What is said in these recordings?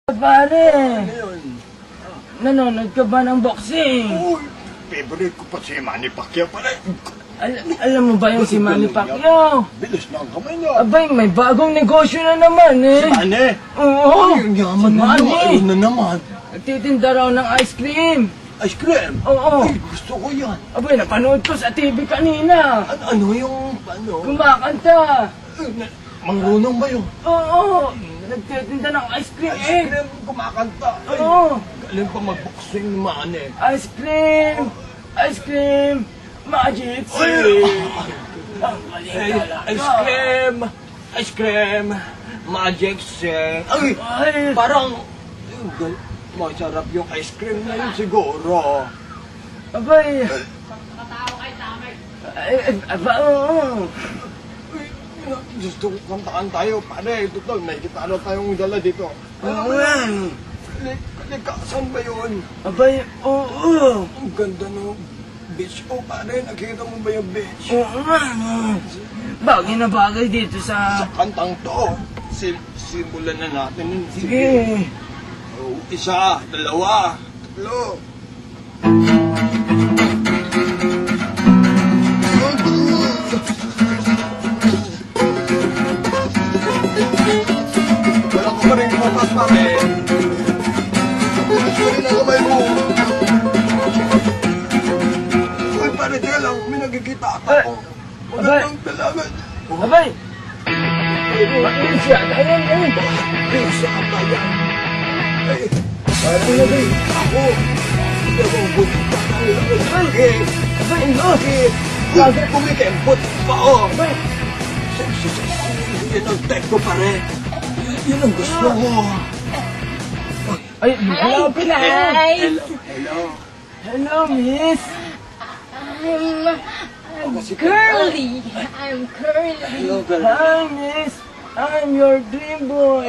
Pare, nanonood ka ba ng boxing? Uy, favorite ko pa si Manny Pacquiao pare. Alam mo ba yung si Manny Pacquiao? Bilis na ang kamay niya. Abay, may bagong negosyo na naman eh. Si Manny? Oo, Ay, ang yaman na Manny. Ayun na naman. Nagtitinda raw ng ice cream. Ice cream? Oo. Ay, gusto ko yan. Abay, napanood ko sa TV kanina. Ano yung, Kumakanta. Marunong ba yun? Oo, nagtitinda ng ice cream Ice eh. cream, kumakanta. Ay, Oo. galing pa mag-boxing ni Manny. Ice cream, magic Ice cream, magic shake. Ay, Ay, parang, masarap yung ice cream na yun siguro. abay. Oo. Gusto ko kantaan tayo, pare. Total, may gitara tayong dala dito. Oo nga. Saan ba yun? Abay, oo. Ang ganda ng beach. Oh, pare, nakita mo ba yung beach? Oo nga, no. Bagay na bagay dito Sa sa... kantang to, simulan na natin. Sige. Oh, isa, dalawa, tatlo. Wala ko pa rin kumapas, pare. Sorry na kamay mo. Uy, pare, teka lang. May nakikita ako. Magandang dalaman. Abay. Bakit siya? Ayan, ayan. Bisa ka ba yan? Ay, pare na rin. Ako. Hindi ako buta tayo. Bakit? Abay, no. Bakit? Bakit kumikempot pa, oh? Abay. Yan ang type ko, pare. Yan ang gusto ko. Ay, malapit na. Hello, hello. Hello, miss. Oh, kasi Curly! I'm Curly! hello, girl. Hi, miss. I'm your dream boy.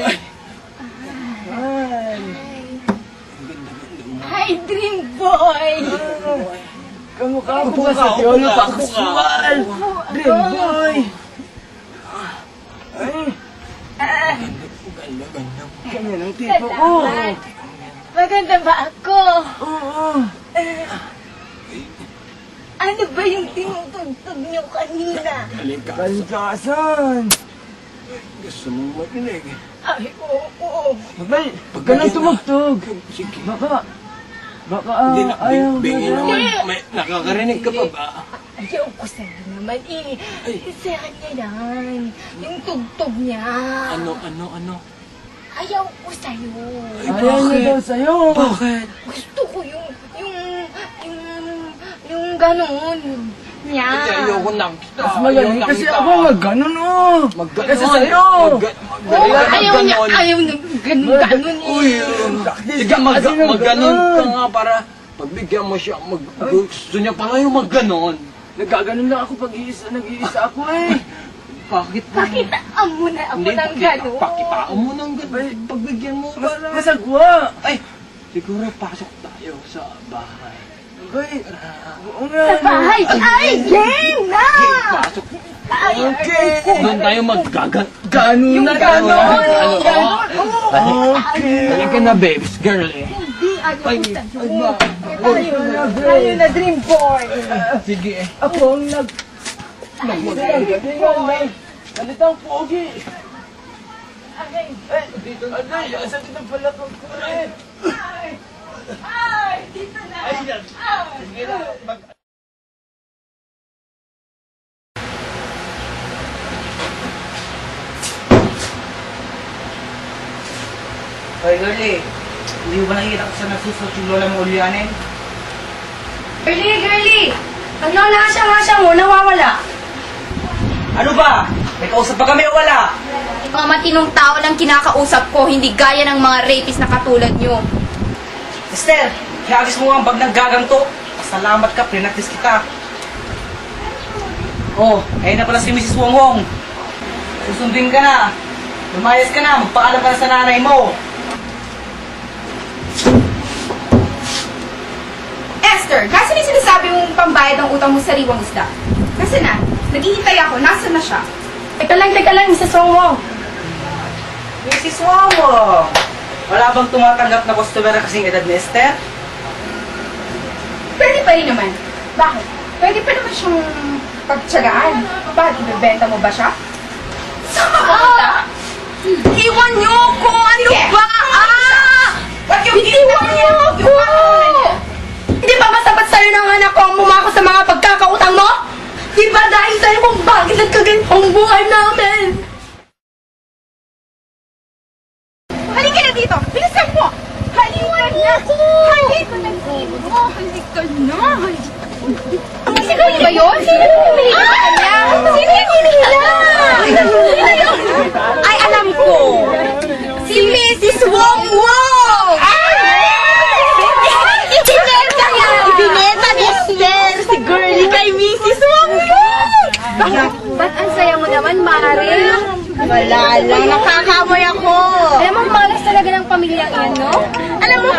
Hi. Hi, Dream Boy! Kamukha po ka sa Piolo Pascual. Dream boy. Ay, Ganda. ganyan ang tipo ko. Maganda ba ako? Oo. Ano ba yung tinutugtog niyo kanina? Halika. Kalikasan. Gusto mong makinig. Ay, oo. Abay, pag ka nang tumugtog. Sige. Baka Hindi na, ayaw bingin na. naman. May nakakarinig ka pa ba? Ayaw ko sa'yo naman eh. Sa kanya yan. Yung tugtog niya. Ano? Ayaw ko sa'yo. Ayaw na daw sa'yo. Bakit? Gusto ko yung ganon niya. Hindi, ayoko nang kita. Mas magaling kasi ako mag-ganon oh. Mag-ganon. Kasi sa'yo. Oo, ayaw niya ganon eh. Uy, sige, mag-ganon ka nga para pagbigyan mo siya. Gusto niya pa nga yung mag-ganon. Nagkaganon lang ako pag nag-iisa ako eh. Bakit? Pakitaan mo na ako ng ganon. Pakitaan mo ng ganon. Pagbigyan mo para... Masagwa. Ay, siguro pasok tayo sa bahay. Abay, oo nga. Sa bahay! Ay, game na! Pasok. Okay. Doon tayo Ganon Yung na ganon! ganon. Okay. Halika na, babes girl eh. Hindi, ayaw Ay, ko sa'yo. Ayaw na, Dream Boy. Sige eh. Ako ang naggalingan ng kalitang pogi. Ay, Ay, dito na. Asa dito pala kang kulit. ay, dito na. Sige na. Hoy, Girlie. Hindi mo ba nakikita ko sa nagsusot yung lola mo ulianin? Girlie! Ang nanasya mo, nawawala. Ano ba? May kausap pa kami o wala? Mga matinong tao lang kinakausap ko, hindi gaya ng mga rapist na katulad nyo. Esther, hiyagis mo ang bag ng gaganto. Salamat ka, prinactice kita. Oh, ayun na pala si Mrs. Wong Wong. Susundin ka na. Lumayas ka na, magpaalam ka na sa nanay mo. Esther, kasi yung sinasabi mong pambayad ng utang mo sa sariwang isda? Kasi na, naghihintay ako, nasa na siya? Teka lang, Mrs. Wong Wong. Mrs. Wong, wala bang tumatanggap na customer na kasing edad ni Esther? Pwede pa rin naman. Bakit? Pwede pa naman siyang pagtsagaan. Bakit, ibebenta mo ba siya? Saan ka pupunta? Iwan niyo ko! Ano Sige. ba? Ba't yung Iwan niyo ako! Hindi ba masabat sa'yo ng anak ko ang mumako sa mga pagkakautang mo? Di ba dahil sa'yo kung bakit nagkaganitong buhay namin? Halika na dito! Bilisan mo! Halika na! Halika na dito! Halika na! Sino ba yun? Sino yung pumili sa kanya? Sino yung hinihila? Sino yun? Ay, alam ko! Si Mrs. Wong Wong! Ibinenta niya! Ibinenta ni Esther! Si Girlie kay Mrs. Wong Wong! Ba't ang saya mo naman, Mare? Wala lang, nakakamoy ako. Alam mo, malas talaga ng pamilyang yan, no? Alam mo,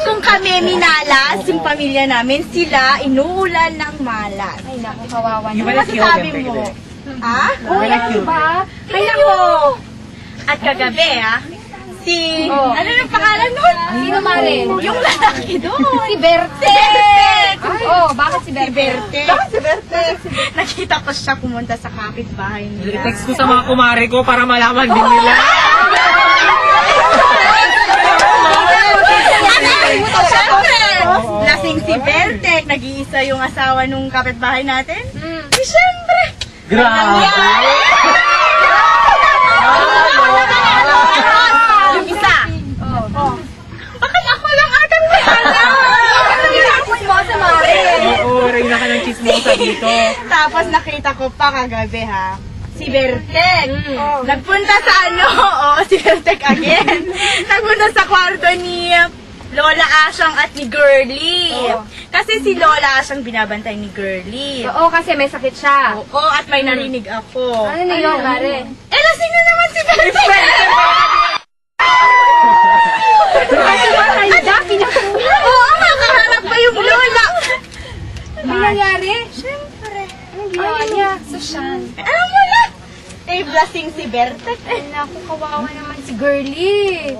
kung kami minalas, yung pamilya namin, sila inuulan ng malas. Ay, naku, kawawa Yung naman. wala cute, Masasabi yung mo? pwede. Ha? Wala cute. Ba? Ay, naku. At kagabi, si... Ano yung pangalan nun? Sino, Mare? Yung lalaki doon. Si Berte! Bakit si Berte? Bakit si Berte? Nakita ko siya pumunta sa kapitbahay nila. I-text ko sa mga kumare ko para malaman din nila. Siyempre, lasing si Berte. Nag-iisa yung asawa nung kapitbahay natin. Siyempre. Grabe! Yung isa. Bakit ako lang atang wala? Chismosa, Mare. Oo, reyna ka ng chismosa dito. Tapos nakita ko pa kagabi si Bertek. Nagpunta sa si Bertek again. Nagpunta sa kwarto ni Lola Asyang at ni Girlie. Kasi si Lola Asyang binabantay ni Girlie. Oo, kasi may sakit siya. Oo, at may narinig ako. Ano na yun, Mare? Lasing na naman si Bertek! Kasi mahanda, pinakuha. Oo, makaharap pa yung Lola! Ano nangyari? Siyempre. Anong ginawa niya? Sosyal. Alam mo na! Lasing si Bertek. Ay, naku, kawawa naman si Girlie.